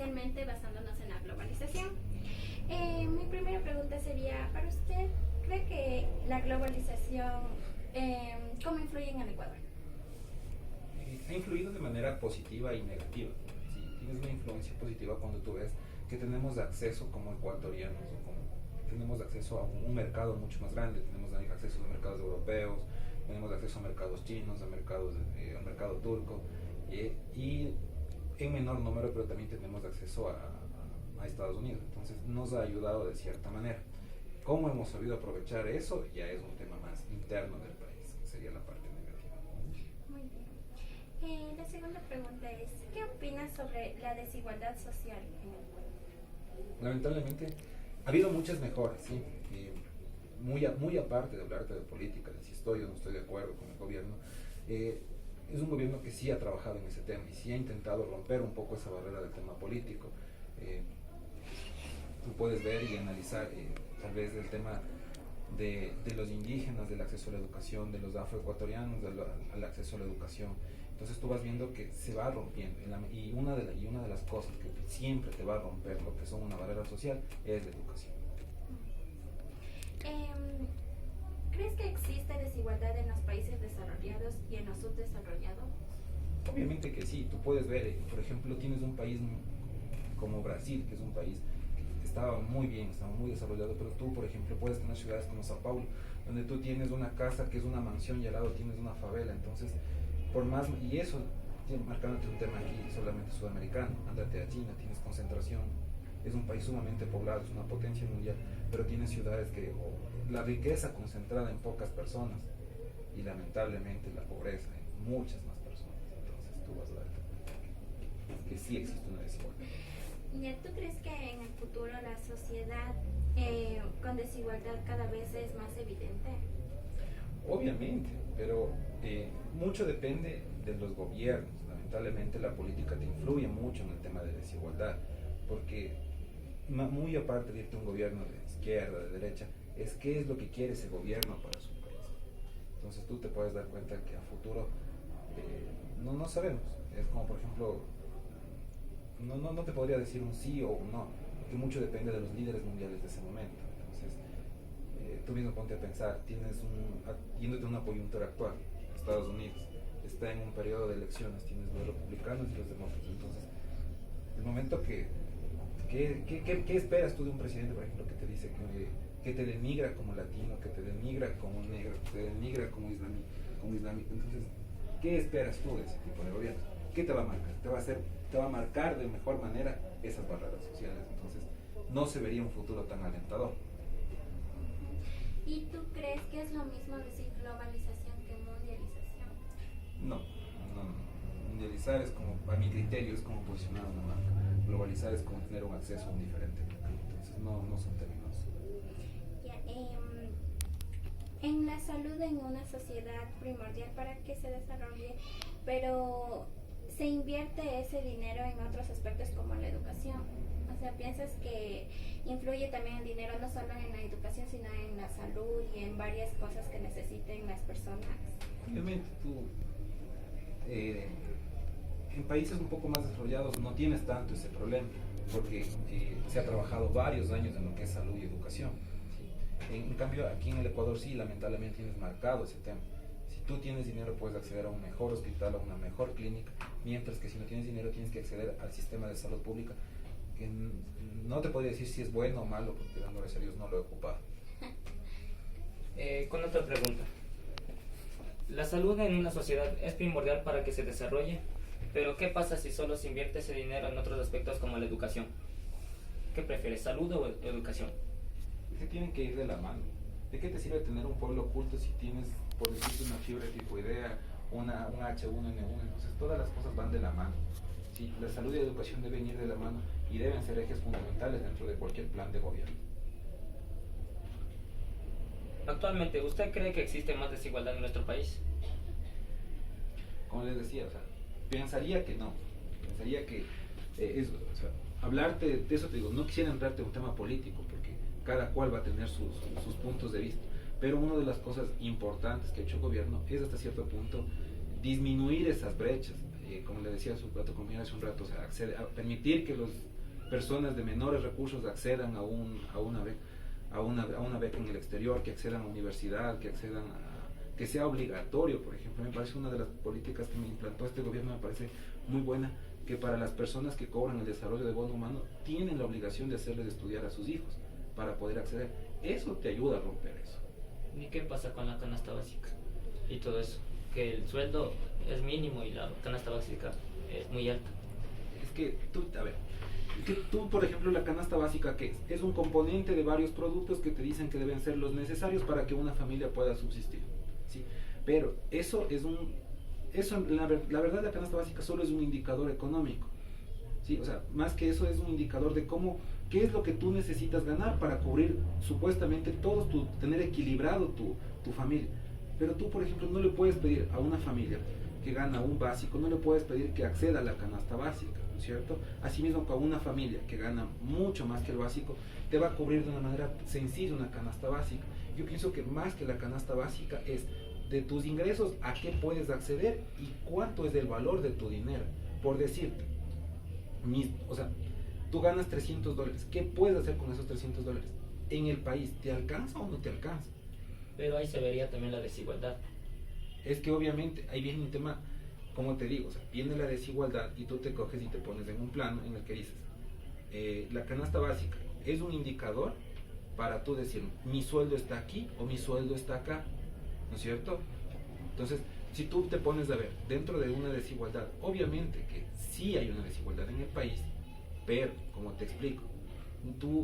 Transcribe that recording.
especialmente basándonos en la globalización. Mi primera pregunta sería, para usted, ¿cree que la globalización cómo influye en el Ecuador? Ha influido de manera positiva y negativa. Sí, tienes una influencia positiva cuando tú ves que tenemos acceso como ecuatorianos, o como tenemos acceso a un mercado mucho más grande, tenemos acceso a mercados europeos, tenemos acceso a mercados chinos, a mercados, al mercado turco, y en menor número, pero también tenemos acceso a Estados Unidos. Entonces nos ha ayudado de cierta manera. ¿Cómo hemos sabido aprovechar eso? Ya es un tema más interno del país, sería la parte negativa. Muy bien. La segunda pregunta es, ¿qué opinas sobre la desigualdad social en el Ecuador? Lamentablemente ha habido muchas mejoras, ¿sí? Muy aparte de hablarte de política, de si estoy o no estoy de acuerdo con el gobierno, es un gobierno que sí ha trabajado en ese tema y sí ha intentado romper un poco esa barrera del tema político. Tú puedes ver y analizar tal vez el tema de los indígenas, del acceso a la educación, de los afroecuatorianos, al acceso a la educación. Entonces tú vas viendo que se va rompiendo y una de las cosas que siempre te va a romper lo que son una barrera social es la educación. ¿Crees que existe desigualdad en los países desarrollados y en los subdesarrollados? Obviamente que sí, tú puedes ver, por ejemplo, tienes un país como Brasil, que es un país que estaba muy bien, estaba muy desarrollado, pero tú, por ejemplo, puedes tener ciudades como Sao Paulo, donde tú tienes una casa que es una mansión y al lado tienes una favela. Entonces, por más, y eso, marcándote un tema aquí solamente sudamericano, ándate a China, tienes concentración, es un país sumamente poblado, es una potencia mundial, pero tiene ciudades que la riqueza concentrada en pocas personas y lamentablemente la pobreza en muchas más personas. Entonces tú vas a darte cuenta que sí existe una desigualdad. ¿Tú crees que en el futuro la sociedad con desigualdad cada vez es más evidente? Obviamente, pero mucho depende de los gobiernos. Lamentablemente la política te influye mucho en el tema de desigualdad, porque muy aparte de irte a un gobierno de izquierda, de derecha, es qué es lo que quiere ese gobierno para su país. Entonces tú te puedes dar cuenta que a futuro no sabemos. Es como, por ejemplo, no te podría decir un sí o un no, porque mucho depende de los líderes mundiales de ese momento. Entonces, tú mismo ponte a pensar, yéndote a una coyuntura actual, Estados Unidos está en un periodo de elecciones, tienes los republicanos y los demócratas. Entonces, el momento ¿qué esperas tú de un presidente, por ejemplo, que te dice que te denigra como latino, que te denigra como negro, que te denigra como islámico? Entonces, ¿qué esperas tú de ese tipo de gobierno? ¿Qué te va a marcar? Te va a marcar de mejor manera esas barreras sociales. Entonces, no se vería un futuro tan alentador. ¿Y tú crees que es lo mismo decir globalización que mundialización? No. Mundializar es como, a mi criterio, es como posicionar una marca. Globalizar es como tener un acceso a un diferente mercado. Entonces, no son términos. Ya, en la salud en una sociedad primordial para que se desarrolle, pero se invierte ese dinero en otros aspectos como la educación. O sea, ¿piensas que influye también el dinero no solo en la educación, sino en la salud y en varias cosas que necesiten las personas? Obviamente tú, en países un poco más desarrollados no tienes tanto ese problema, porque se ha trabajado varios años en lo que es salud y educación. ¿Sí? En cambio, aquí en el Ecuador sí, lamentablemente tienes marcado ese tema. Si tú tienes dinero puedes acceder a un mejor hospital, a una mejor clínica, mientras que si no tienes dinero tienes que acceder al sistema de salud pública, que no te podría decir si es bueno o malo, porque dando gracias a Dios no lo he ocupado. Con otra pregunta. La salud en una sociedad es primordial para que se desarrolle, pero ¿qué pasa si solo se invierte ese dinero en otros aspectos como la educación? ¿Qué prefieres, salud o educación? Que tienen que ir de la mano. ¿De qué te sirve tener un pueblo oculto si tienes, por decirte, una fiebre tifoidea, un H1N1? Entonces todas las cosas van de la mano. ¿Sí? La salud y la educación deben ir de la mano y deben ser ejes fundamentales dentro de cualquier plan de gobierno. Actualmente, ¿usted cree que existe más desigualdad en nuestro país? Como les decía, pensaría que no. Pensaría que hablarte de eso, te digo, no quisiera entrarte en un tema político porque cada cual va a tener sus puntos de vista. Pero una de las cosas importantes que ha hecho el gobierno es hasta cierto punto disminuir esas brechas. como le decía a tu compañera hace un rato, o sea, a permitir que las personas de menores recursos accedan a una beca en el exterior, que accedan a universidad, que accedan que sea obligatorio, por ejemplo. Me parece una de las políticas que me implantó este gobierno, me parece muy buena, que para las personas que cobran el desarrollo de bono humano tienen la obligación de hacerles estudiar a sus hijos para poder acceder. Eso te ayuda a romper eso. ¿Y qué pasa con la canasta básica y todo eso? Que el sueldo es mínimo y la canasta básica es muy alta. Es que tú, por ejemplo, la canasta básica, ¿qué es? Es un componente de varios productos que te dicen que deben ser los necesarios para que una familia pueda subsistir, ¿sí? Pero la verdad, la canasta básica solo es un indicador económico, ¿sí? O sea, más que eso es un indicador de qué es lo que tú necesitas ganar para cubrir supuestamente tener equilibrado tu familia. Pero tú, por ejemplo, no le puedes pedir a una familia que gana un básico, no le puedes pedir que acceda a la canasta básica, ¿no es cierto? Asimismo, con una familia que gana mucho más que el básico, te va a cubrir de una manera sencilla una canasta básica. Yo pienso que más que la canasta básica es de tus ingresos a qué puedes acceder y cuánto es el valor de tu dinero. Por decirte, o sea, tú ganas $300, ¿qué puedes hacer con esos $300? En el país, ¿te alcanza o no te alcanza? Pero ahí se vería también la desigualdad. Es que obviamente ahí viene un tema, como te digo, o sea, viene la desigualdad y tú te coges y te pones en un plano en el que dices, la canasta básica es un indicador para tú decir, mi sueldo está aquí o mi sueldo está acá, ¿no es cierto? Entonces, si tú te pones a ver, dentro de una desigualdad, obviamente que sí hay una desigualdad en el país, pero, como te explico, tú